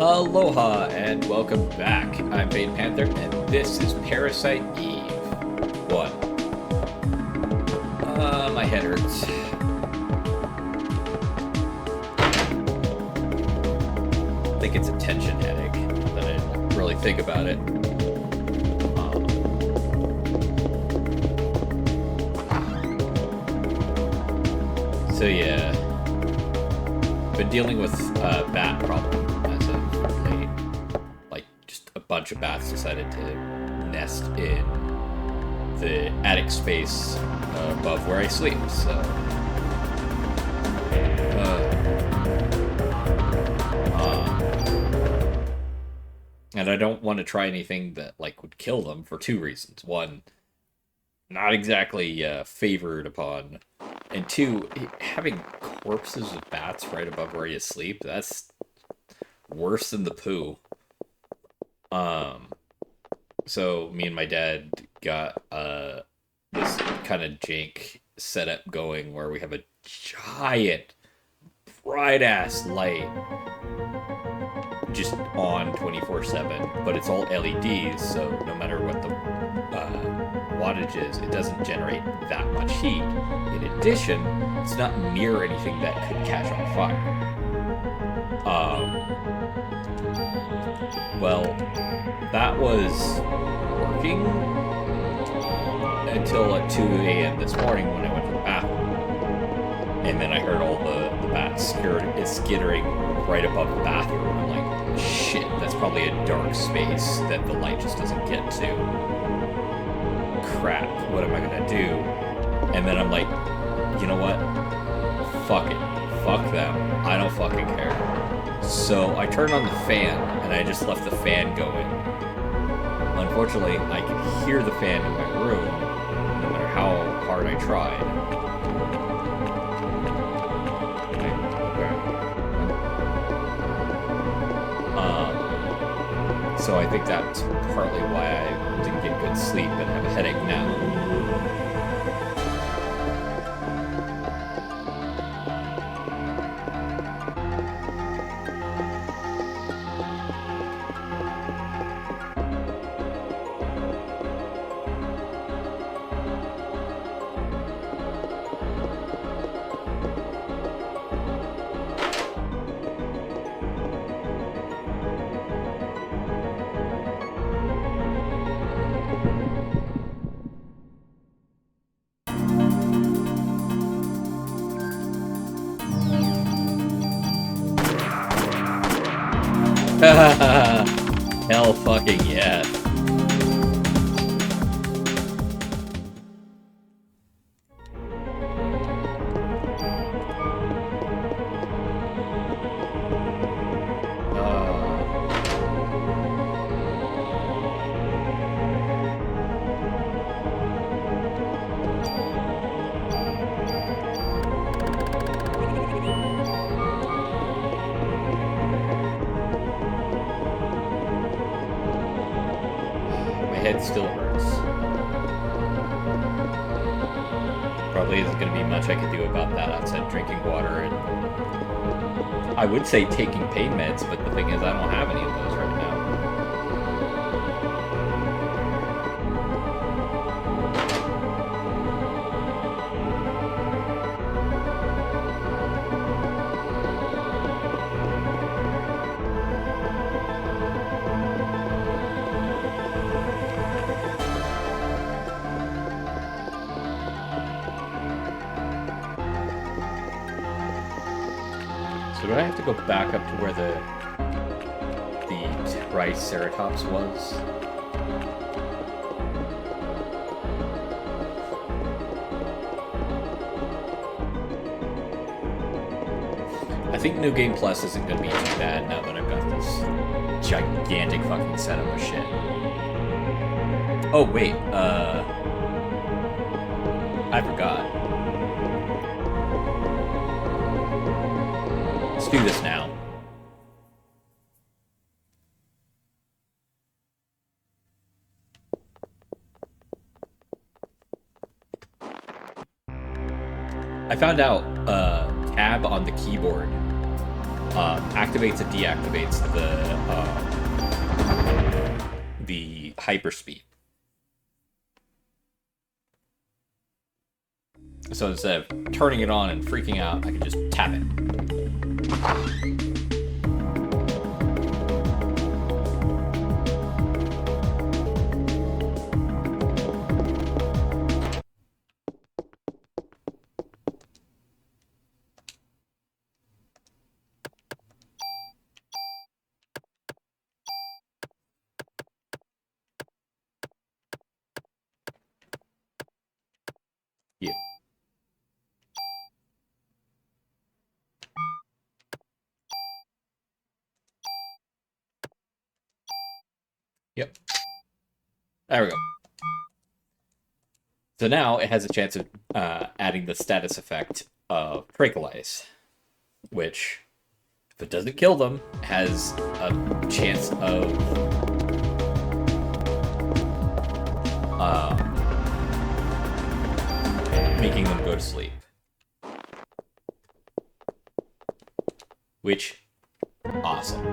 Aloha and welcome back. I'm Panther and this is Parasite Eve. What? My head hurts. I think it's a tension headache, but I didn't really think about it. So yeah, been dealing with a bat problem as of late. Like, just a bunch of bats decided to nest in the attic space above where I sleep, so... and I don't want to try anything that, like, would kill them for two reasons. One, not exactly favored upon. And two, having corpses of bats right above where you sleep, that's worse than the poo. So me and my dad got this kind of jank setup going where we have a giant, bright-ass light just on 24/7, but it's all LEDs, so no matter what the wattage is, it doesn't generate that much heat. In addition, it's not near anything that could catch on fire. Well, that was working until at 2 a.m. this morning when I went to the bathroom. And then I heard all the bats skittering right above the bathroom. I'm like, shit, that's probably a dark space that the light just doesn't get to. Crap, what am I gonna do? And then I'm like, you know what? Fuck it. Fuck them. I don't fucking care. So I turned on the fan, and I just left the fan going. Unfortunately, I could hear the fan in my room, no matter how hard I tried. So I think that's partly why I didn't get good sleep and have a headache now. Hell fucking yeah. Head still hurts. Probably isn't going to be much I can do about that outside drinking water and I would say taking pain meds, but the thing is I don't have any of those right now. So do I have to go back up to where the Triceratops was? I think New Game Plus isn't going to be too bad now that I've got this gigantic fucking setup of shit. Oh wait, I forgot. Let's do this now. I found out tab on the keyboard activates and deactivates the hyperspeed. So instead of turning it on and freaking out, I can just tap it. Yeah. Yep. There we go. So now it has a chance of adding the status effect of Tranquilize, which, if it doesn't kill them, has a chance of making them go to sleep. Which, awesome.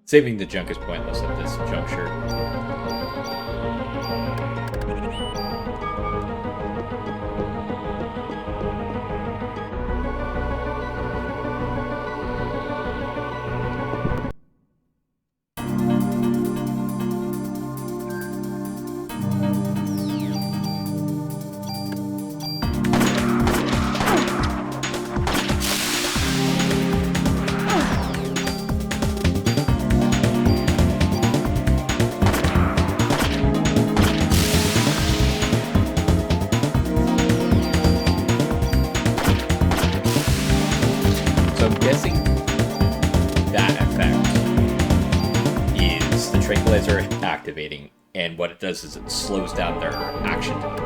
Saving the junk is pointless at this juncture. Activating, and what it does is it slows down their action time.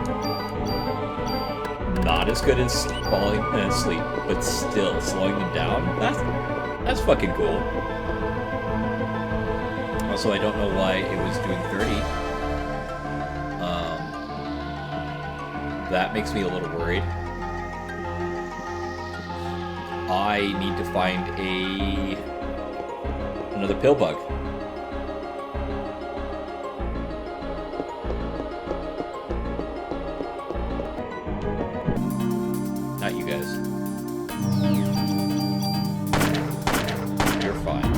Not as good as falling asleep, but still slowing them down. That's fucking cool. Also, I don't know why it was doing 30. That makes me a little worried. I need to find another pill bug. Not you guys. You're fine.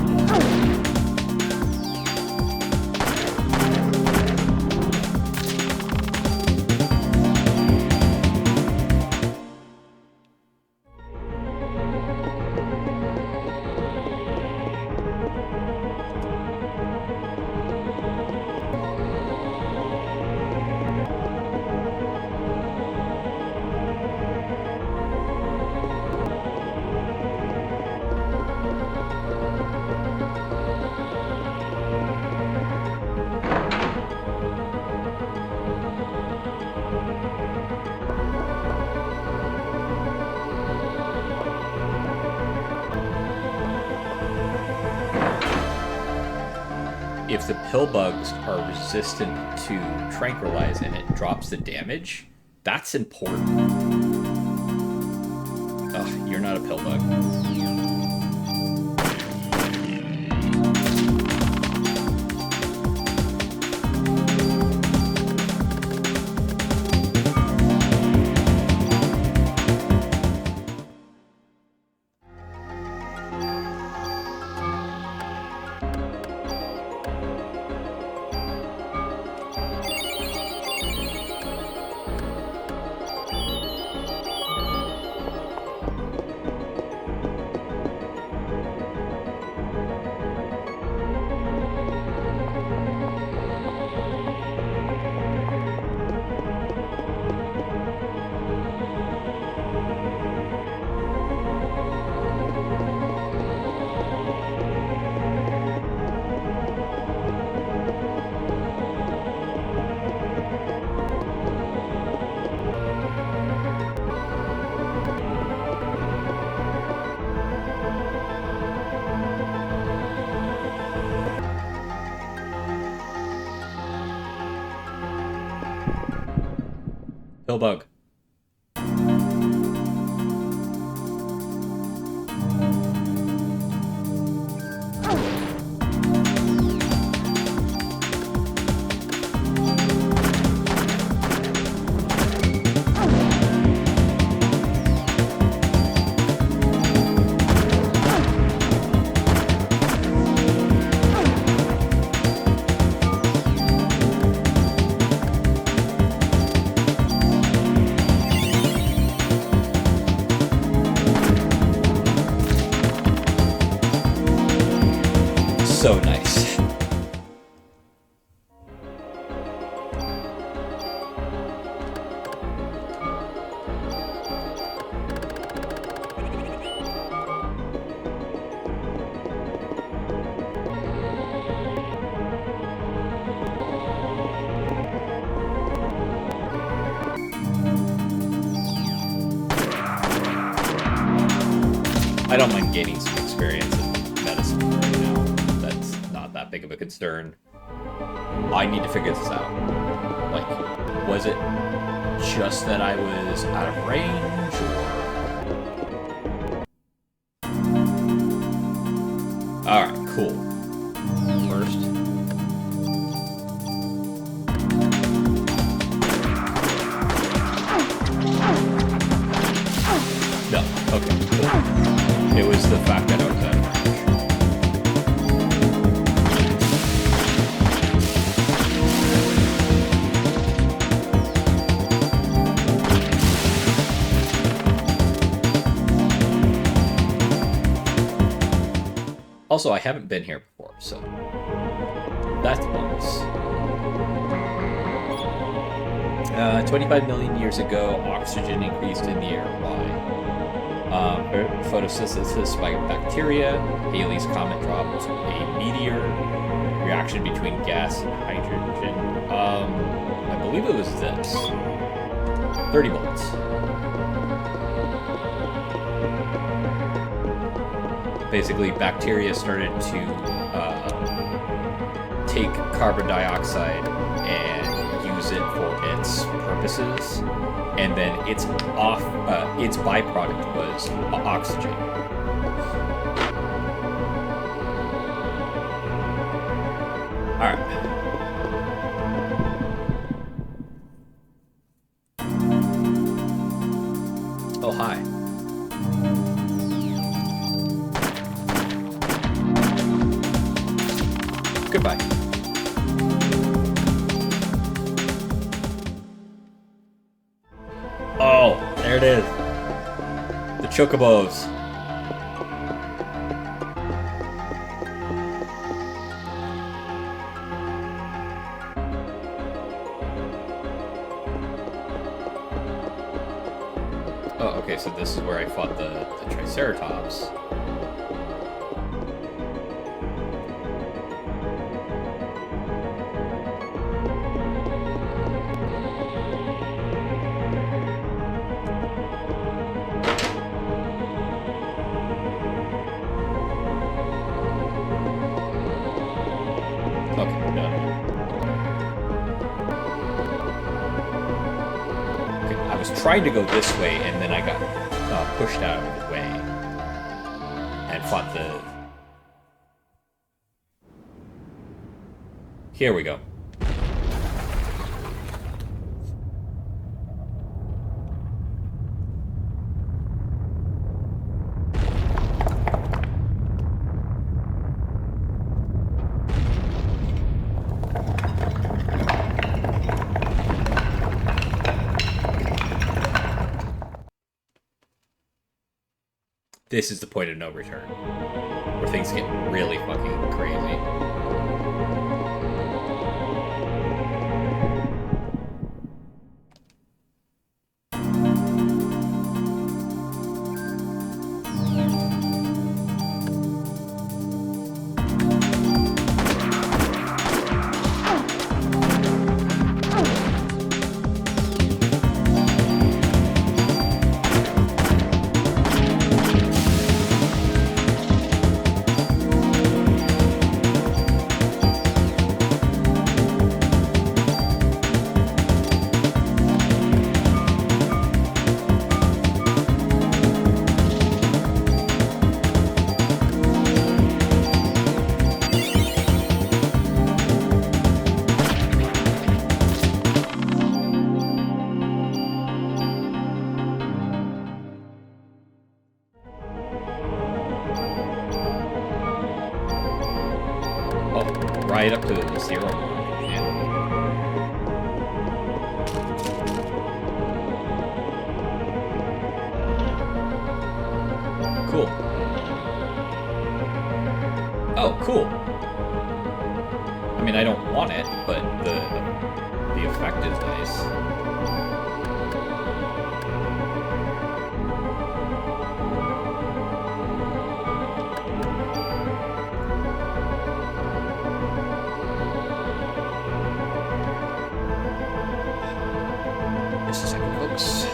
If the pill bugs are resistant to Tranquilize and it drops the damage, that's important. Ugh, you're not a pill bug. Pillbug. So nice. I don't mind gaining some experience in medicine right now. That's not that big of a concern. I need to figure this out. Like, was it just that I was out of range, or... Alright, cool. First. No, okay, cool. It was the fact that I was out of range. Also, I haven't been here before, so that's a bonus. 25 million years ago, oxygen increased in the air. Why? Photosynthesis by bacteria. Halley's Comet dropped a meteor. Reaction between gas and hydrogen. I believe it was this. 30 bullets. Basically, bacteria started to take carbon dioxide and use it for its purposes, and then its byproduct was oxygen. All right. Oh, hi. Goodbye. Oh, there it is. The chocobos. Oh, okay, so this is where I fought the Triceratops. Tried to go this way, and then I got pushed out of the way and fought the... Here we go. This is the point of no return, where things get really fucking crazy. Oh, right up to the 0 mark. Yeah. Cool. Oh, cool. I mean, I don't want it, but the effect is nice. Just a second, folks.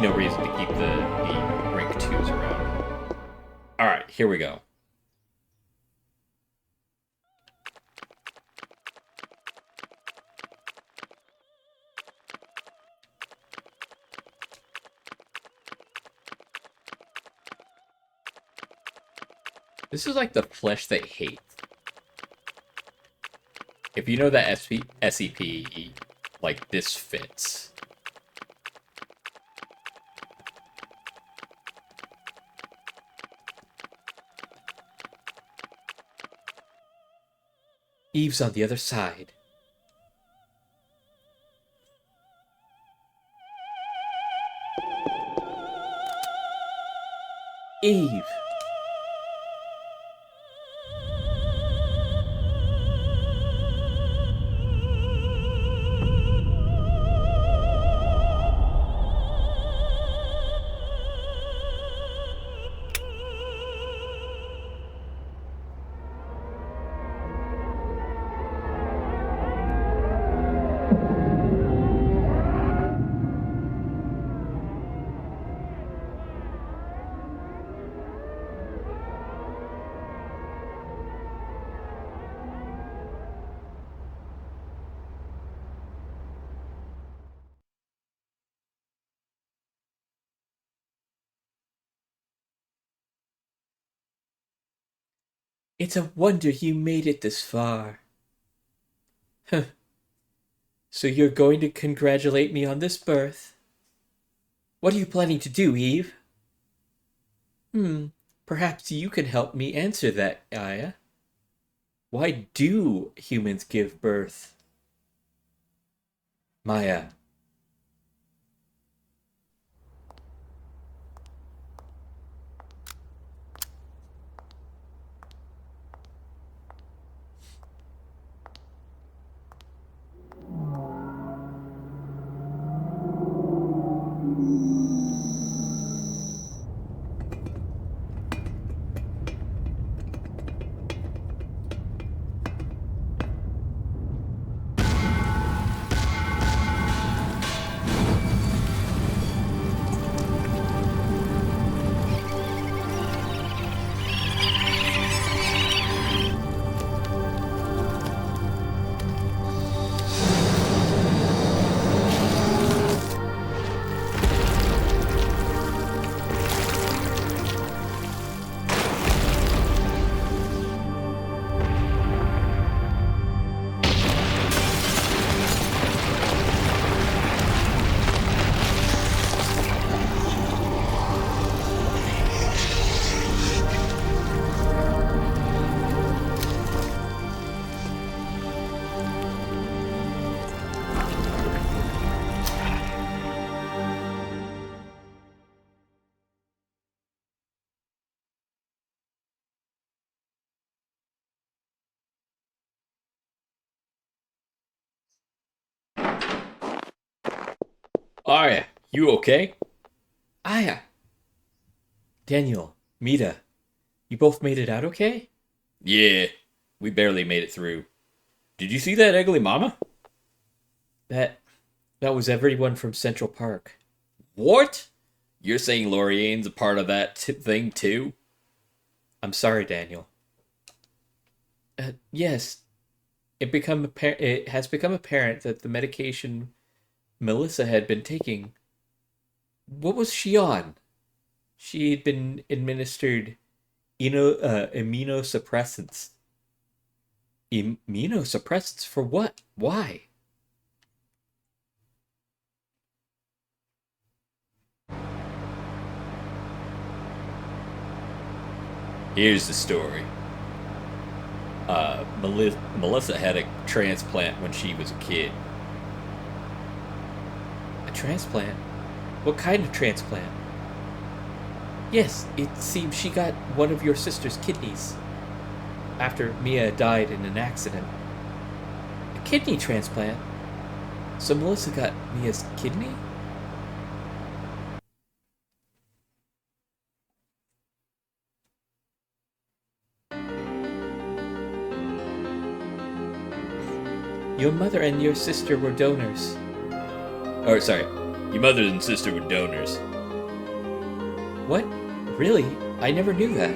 No reason to keep the rank 2s around. Alright, here we go. This is like the flesh they hate. If you know that SCP, like, this fits. Eve's on the other side. Eve! It's a wonder you made it this far. Huh. So you're going to congratulate me on this birth? What are you planning to do, Eve? Perhaps you can help me answer that, Aya. Why do humans give birth? Maya. Aya, you okay? Aya, Daniel, Mita, you both made it out okay? Yeah, we barely made it through. Did you see that ugly mama? That that was everyone from Central Park. What? You're saying Loriane's a part of that thing too? I'm sorry, Daniel. Yes, it has become apparent that the medication Melissa had been taking. What was she on? She had been administered immunosuppressants. Immunosuppressants for what? Why? Here's the story. Melissa had a transplant when she was a kid. A transplant? What kind of transplant? Yes, it seems she got one of your sister's kidneys after Mia died in an accident. A kidney transplant? So Melissa got Mia's kidney? Your mother and your sister were donors. Or, sorry, your mother and sister were donors. What? Really? I never knew that.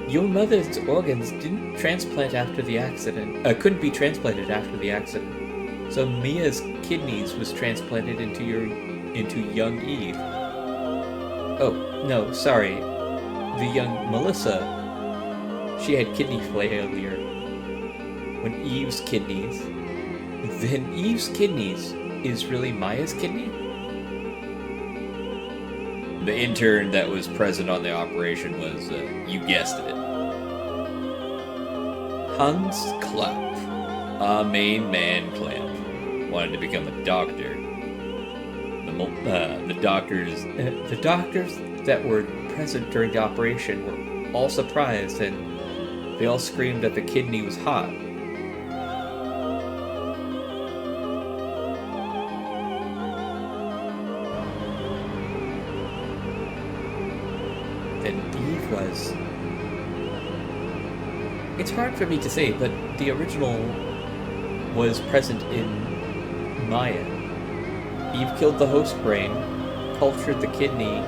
Your mother's organs didn't transplant after the accident. Couldn't be transplanted after the accident. So Mia's kidneys was transplanted into young Eve. Oh, no, sorry. The young Melissa, she had kidney failure. When Eve's kidneys. Then Eve's kidneys is really Maya's kidney? The intern that was present on the operation was, you guessed it, Hans Klapp, a main man Klapp, wanted to become a doctor. The doctors that were present during the operation were all surprised and they all screamed that the kidney was hot. Then Eve was. It's hard for me to say, but the original was present in Maya. Eve killed the host brain, cultured the kidney,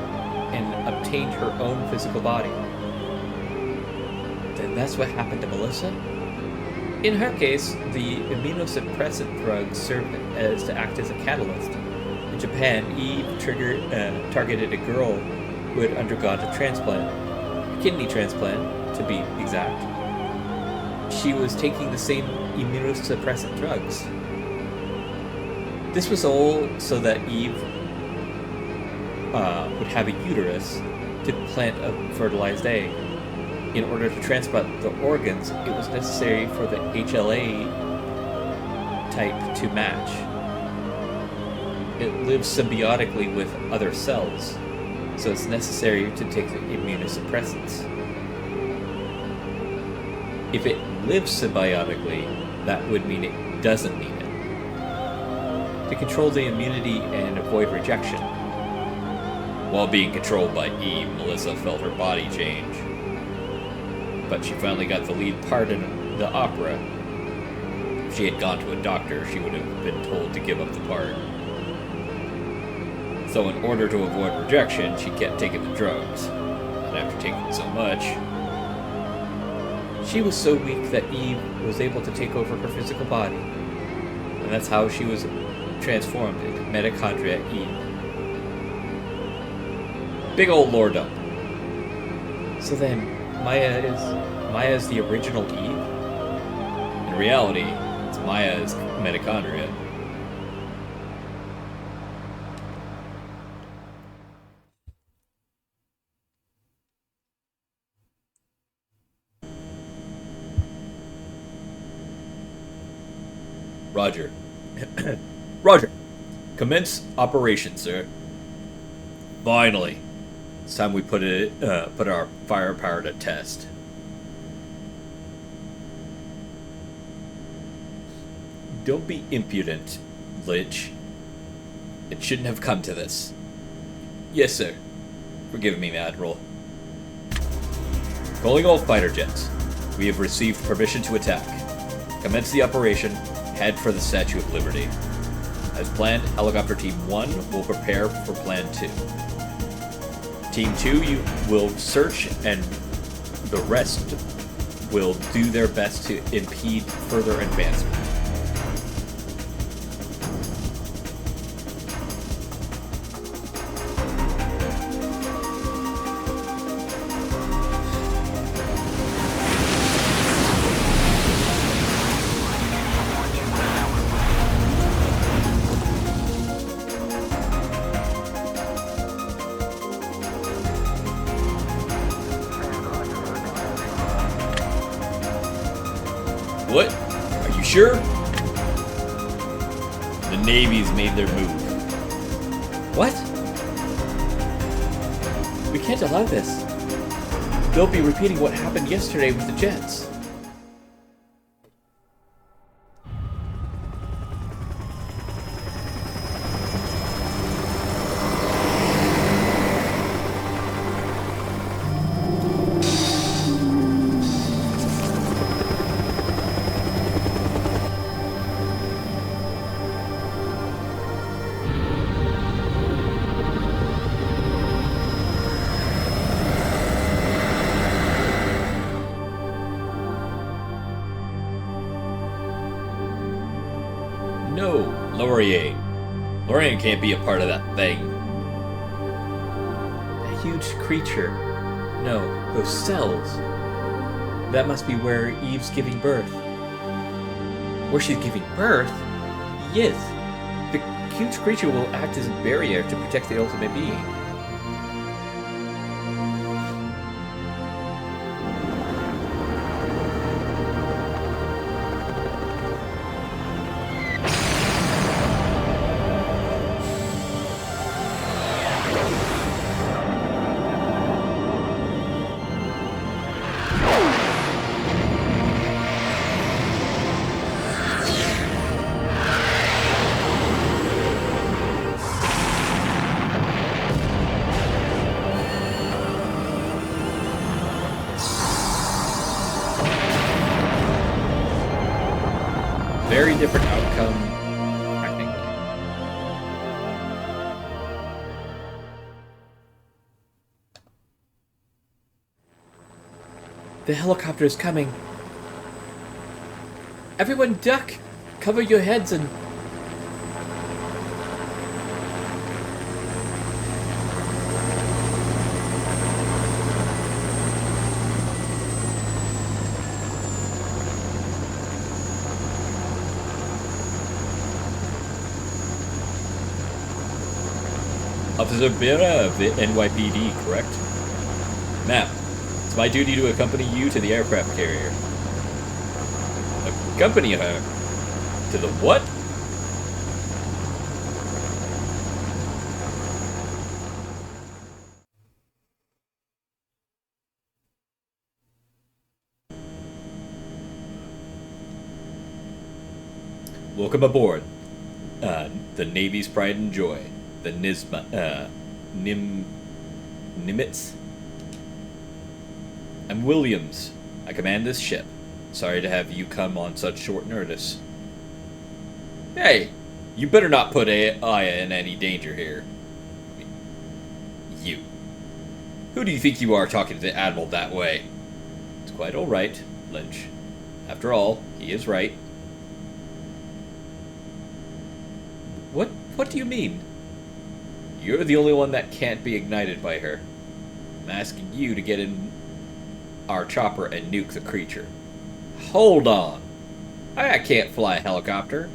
and obtained her own physical body. Then that's what happened to Melissa? In her case, the immunosuppressant drugs served as to act as a catalyst. In Japan, Eve targeted a girl who had undergone a transplant, a kidney transplant, to be exact. She was taking the same immunosuppressant drugs. This was all so that Eve would have a uterus to plant a fertilized egg. In order to transplant the organs, it was necessary for the HLA type to match. It lives symbiotically with other cells, so it's necessary to take the immunosuppressants. If it lives symbiotically, that would mean it doesn't need it. To control the immunity and avoid rejection. While being controlled by Eve, Melissa felt her body change. But she finally got the lead part in the opera. If she had gone to a doctor, she would have been told to give up the part. So in order to avoid rejection, she kept taking the drugs. And after taking so much, she was so weak that Eve was able to take over her physical body. And that's how she was transformed into mitochondria Eve. Big old lore dump. So then, Maya is the original Eve? In reality, it's Maya's mitochondria. Roger. Roger. Commence operation, sir. Finally. It's time we put our firepower to test. Don't be impudent, Lich. It shouldn't have come to this. Yes, sir. Forgive me, Admiral. Calling all fighter jets. We have received permission to attack. Commence the operation. Head for the Statue of Liberty. As planned, Helicopter Team 1 will prepare for Plan 2. Team 2 you will search, and the rest will do their best to impede further advancement. What? Are you sure? The Navy's made their move. What? We can't allow this. They'll be repeating what happened yesterday with the jets. No, Laurier. Laurier can't be a part of that thing. A huge creature. No, those cells. That must be where Eve's giving birth. Where she's giving birth? Yes. The huge creature will act as a barrier to protect the ultimate being. Very different outcome, I think. The helicopter is coming. Everyone duck! Cover your heads and... Officer Bera of the NYPD, correct? Ma'am, it's my duty to accompany you to the aircraft carrier. Accompany her? To the what? Welcome aboard. The Navy's pride and joy. The Nimitz? I'm Williams. I command this ship. Sorry to have you come on such short notice. Hey, you better not put Aya in any danger here. You. Who do you think you are talking to the Admiral that way? It's quite alright, Lynch. After all, he is right. What do you mean? You're the only one that can't be ignited by her. I'm asking you to get in our chopper and nuke the creature. Hold on. I can't fly a helicopter.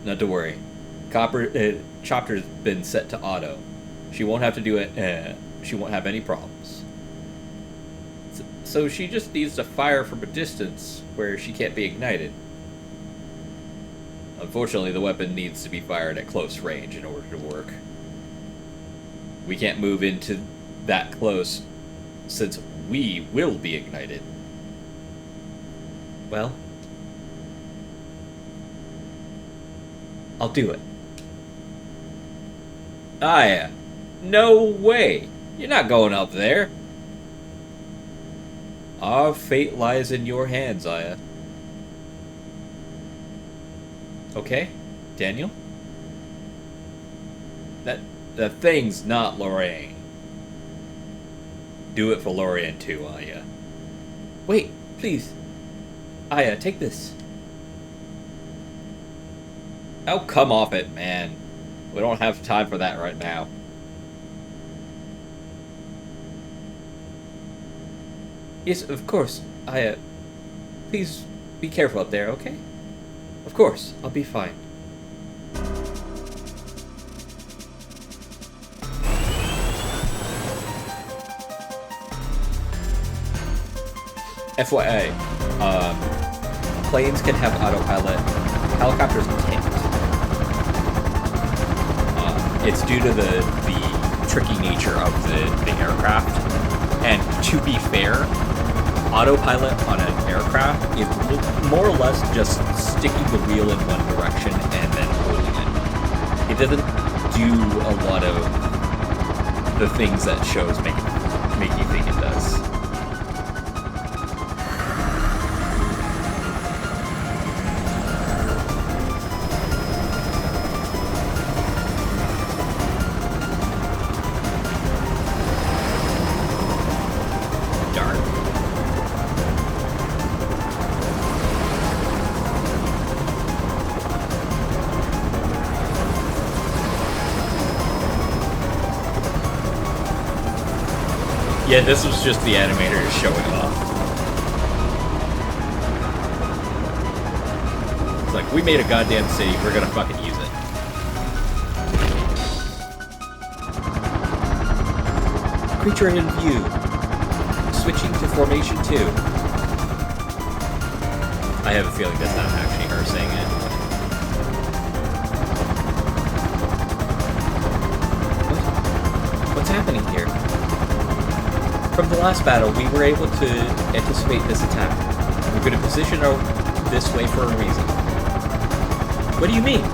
Not to worry. Chopper's been set to auto. She won't have to do it. She won't have any problems. So she just needs to fire from a distance where she can't be ignited. Unfortunately, the weapon needs to be fired at close range in order to work. We can't move into that close since we will be ignited. Well, I'll do it. Aya, no way! You're not going up there! Our fate lies in your hands, Aya. Okay, Daniel? That thing's not Lorraine. Do it for Lorraine too, Aya. Wait, please. Aya, take this. Oh, come off it, man. We don't have time for that right now. Yes, of course. Aya, please be careful up there, okay? Of course, I'll be fine. FYI, planes can have autopilot, helicopters can't. It's due to the tricky nature of the aircraft. And to be fair, autopilot on an aircraft is more or less just sticking the wheel in one direction and then holding it. It doesn't do a lot of the things that shows make you think it does. Yeah, this was just the animators showing off. It's like, we made a goddamn city, we're gonna fucking use it. Creature in view. Switching to formation 2. I have a feeling that's not actually her saying it. What's happening here? From the last battle, we were able to anticipate this attack. We're going to position this way for a reason. What do you mean?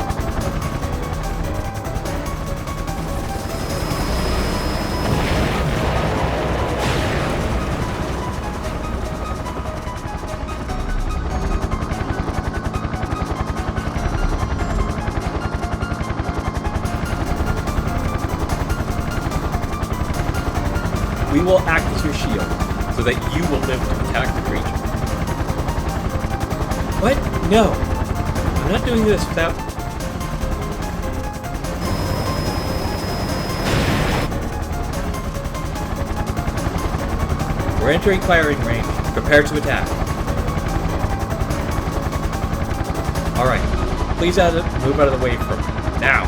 We will act as your shield, so that you will live to attack the creature. What? No. I'm not doing this without... We're entering firing range. Prepare to attack. Alright. Please move out of the way from me. Now!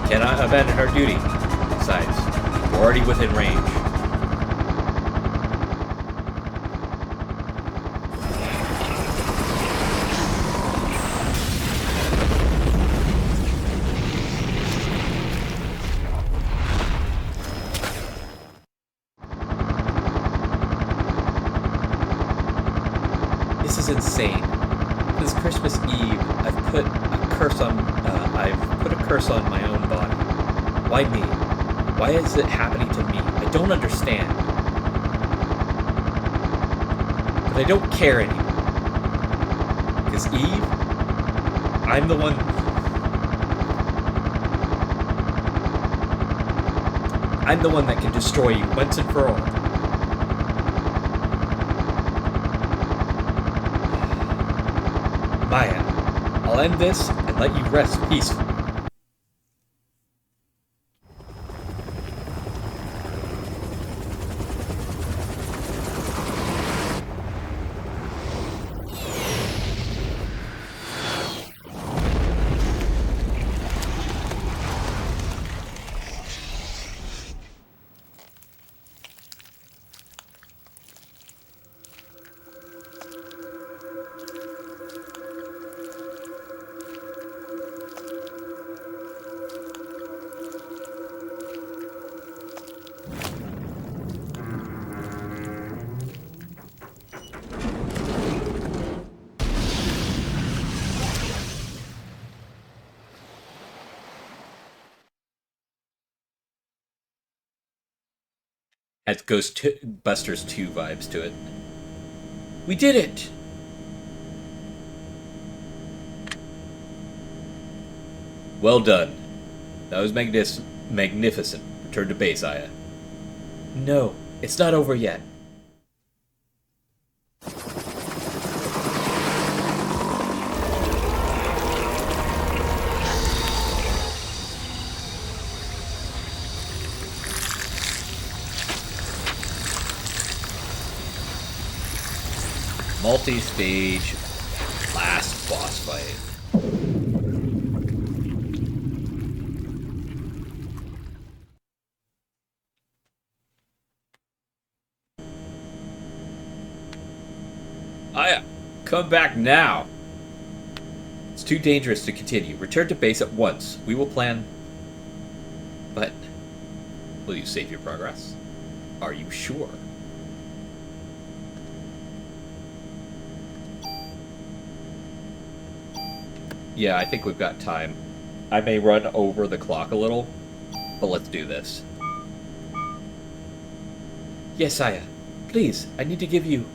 Cannot abandon our duty. Besides, we're already within range. This is insane. This Christmas Eve, I've put a curse on my own body. Why me? Why is it happening to me? I don't understand. But I don't care anymore. Because Eve, I'm the one... I'm the one that can destroy you once and for all. Maya, I'll end this and let you rest peacefully. Has Ghostbusters 2 vibes to it. We did it! Well done. That was magnificent. Return to base, Aya. No, it's not over yet. Multi-stage last boss fight. Aya, come back now. It's too dangerous to continue. Return to base at once. We will plan. But will you save your progress? Are you sure? Yeah, I think we've got time. I may run over the clock a little, but let's do this. Yes, Aya. Please, I need to give you...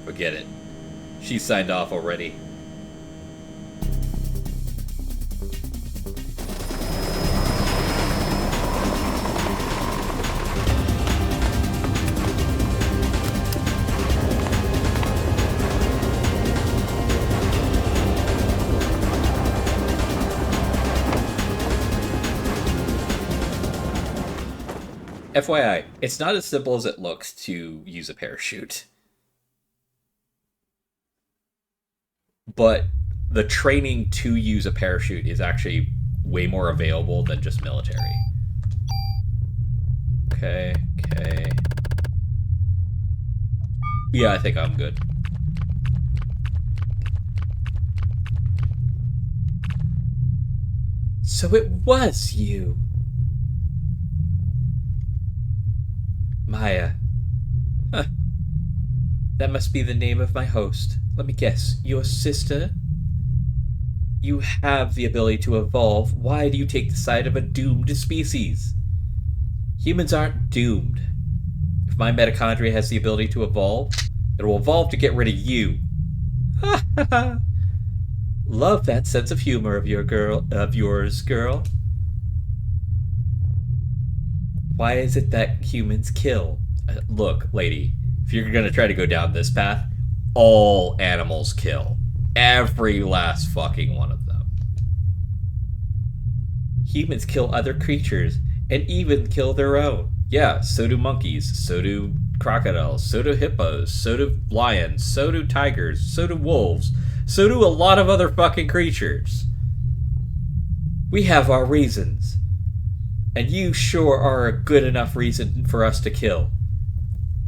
Forget it. She signed off already. FYI, it's not as simple as it looks to use a parachute. But the training to use a parachute is actually way more available than just military. Okay. Yeah, I think I'm good. So it was you. Maya. Huh. That must be the name of my host. Let me guess. Your sister? You have the ability to evolve. Why do you take the side of a doomed species? Humans aren't doomed. If my mitochondria has the ability to evolve, it will evolve to get rid of you. Love that sense of humor of yours, girl. Why is it that humans kill? Look, lady, if you're gonna try to go down this path, all animals kill. Every last fucking one of them. Humans kill other creatures, and even kill their own. Yeah, so do monkeys, so do crocodiles, so do hippos, so do lions, so do tigers, so do wolves, so do a lot of other fucking creatures. We have our reasons. And you sure are a good enough reason for us to kill.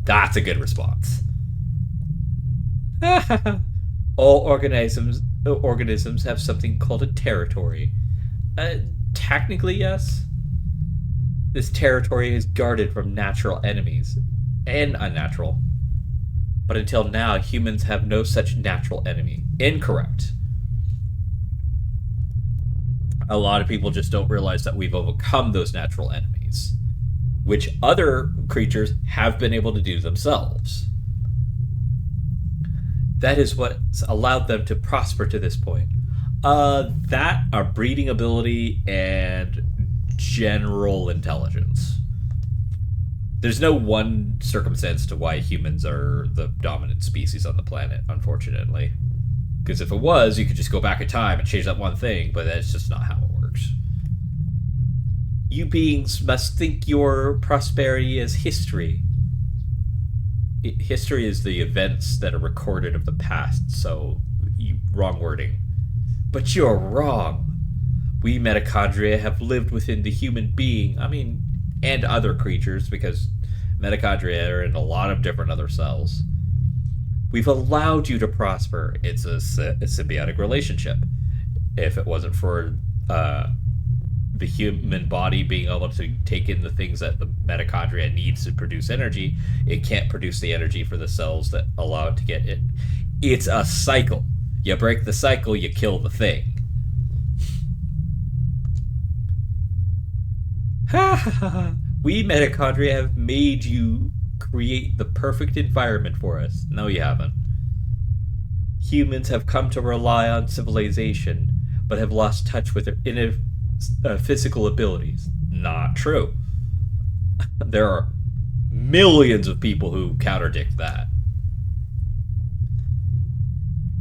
That's a good response. All organisms have something called a territory. Technically, yes. This territory is guarded from natural enemies. And unnatural. But until now, humans have no such natural enemy. Incorrect. A lot of people just don't realize that we've overcome those natural enemies, which other creatures have been able to do themselves. That is what's allowed them to prosper to this point. That, our breeding ability, and general intelligence. There's no one circumstance to why humans are the dominant species on the planet, unfortunately. Because if it was, you could just go back in time and change that one thing, but that's just not how it works. You beings must think your prosperity is history. History is the events that are recorded of the past, so wrong wording. But you're wrong. We mitochondria have lived within the human being, and other creatures, because mitochondria are in a lot of different other cells. We've allowed you to prosper. It's a symbiotic relationship. If it wasn't for the human body being able to take in the things that the mitochondria needs to produce energy, it can't produce the energy for the cells that allow it to get it. It's a cycle. You break the cycle, you kill the thing. Ha ha ha! We mitochondria have made you create the perfect environment for us. No, you haven't. Humans have come to rely on civilization, but have lost touch with their inner physical abilities. Not true. There are millions of people who contradict that.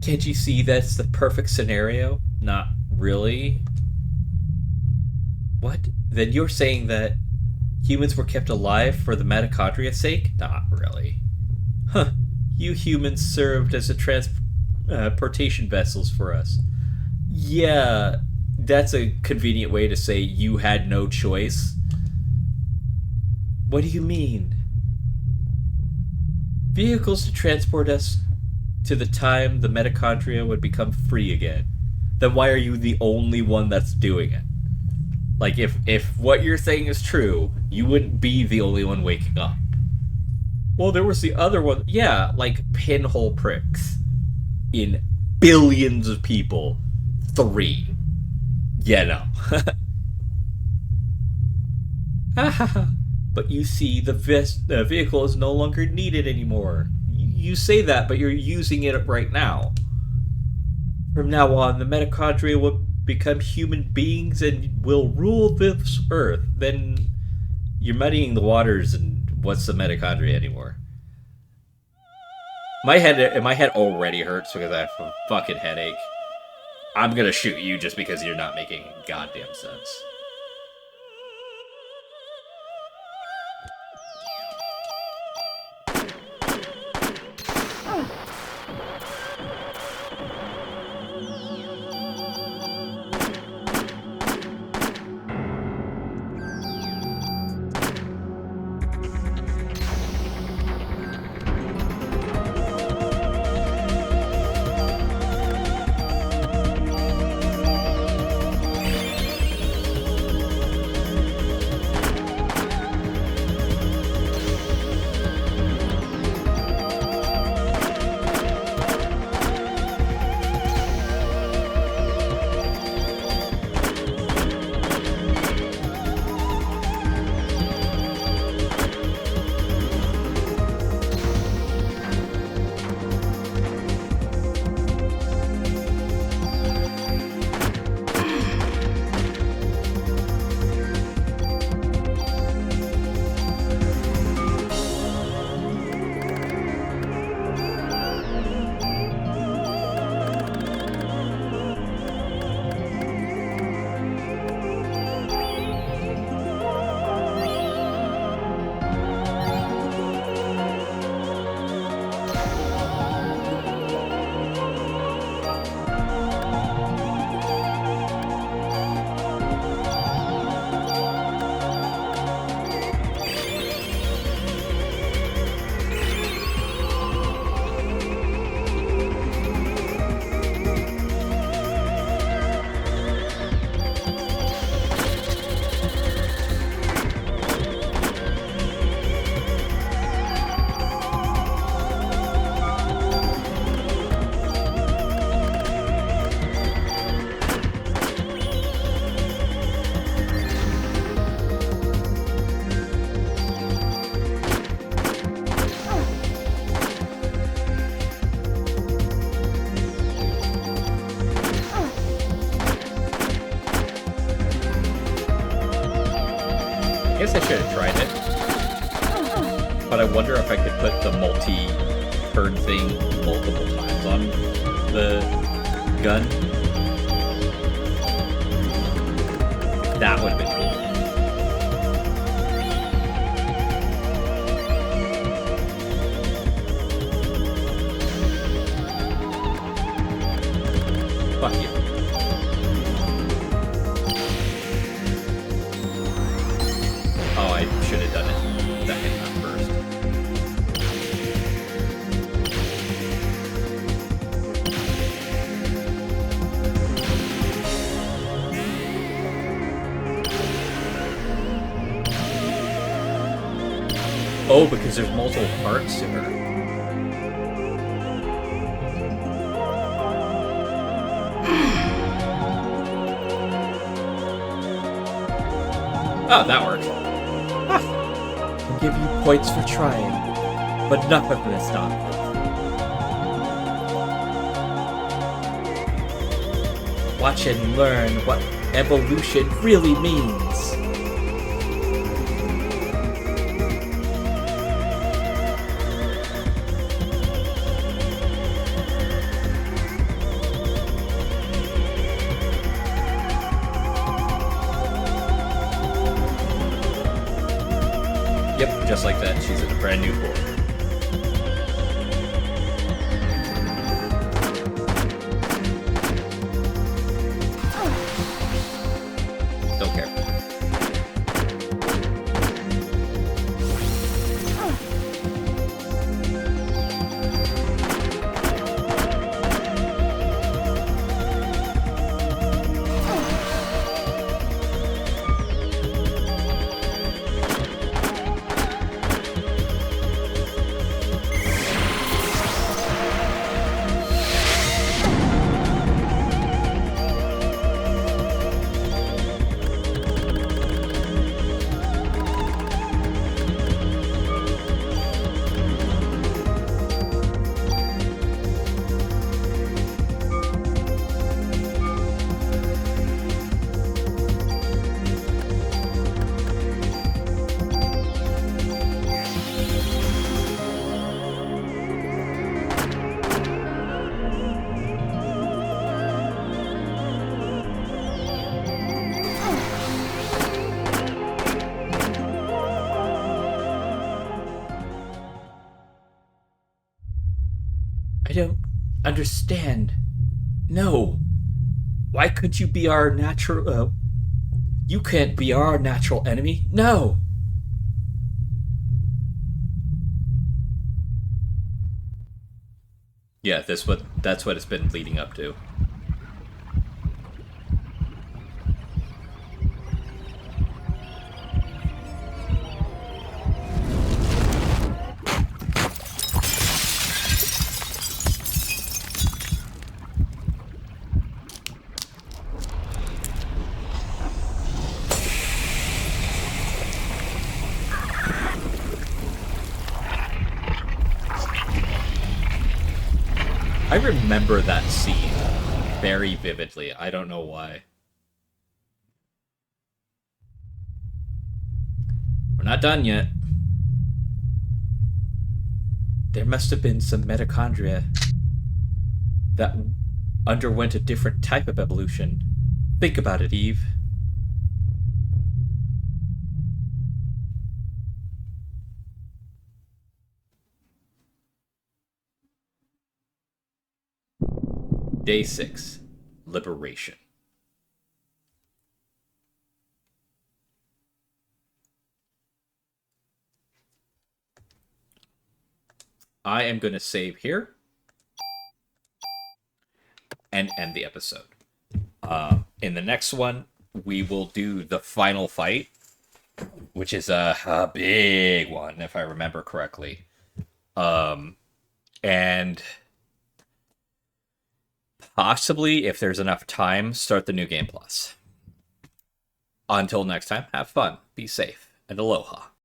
Can't you see that's the perfect scenario? Not really. What? Then you're saying that humans were kept alive for the mitochondria's sake? Not really. Huh. You humans served as a transportation vessels for us. Yeah, that's a convenient way to say you had no choice. What do you mean? Vehicles to transport us to the time the mitochondria would become free again. Then why are you the only one that's doing it? Like, if what you're saying is true, you wouldn't be the only one waking up. Well, there was the other one. Yeah, like pinhole pricks. In billions of people. 3. Yeah, no. But you see, the vehicle is no longer needed anymore. You say that, but you're using it right now. From now on, the mitochondria will become human beings and will rule this earth. Then you're muddying the waters, and what's the mitochondria anymore? My head already hurts because I have a fucking headache. I'm gonna shoot you just because you're not making goddamn sense. I guess I should have tried it. But I wonder if I could put the multi-turn thing multiple times on the gun. That would have been cool. Fuck you. Oh, I should have done it second, not first. Oh, because there's multiple parts to her. Oh, that worked. I'll give you points for trying, but enough of this nonsense. Watch and learn what evolution really means. Yep, just like that. She's in a brand new form. Don't care. I don't understand. No. Why couldn't you be our natural... you can't be our natural enemy. No. Yeah, that's what it's been leading up to. I remember that scene very vividly. I don't know why. We're not done yet. There must have been some mitochondria that underwent a different type of evolution. Think about it, Eve. Day 6. Liberation. I am going to save here and end the episode. In the next one, we will do the final fight, which is a big one, if I remember correctly. And possibly, if there's enough time, start the New Game Plus. Until next time, have fun, be safe, and aloha.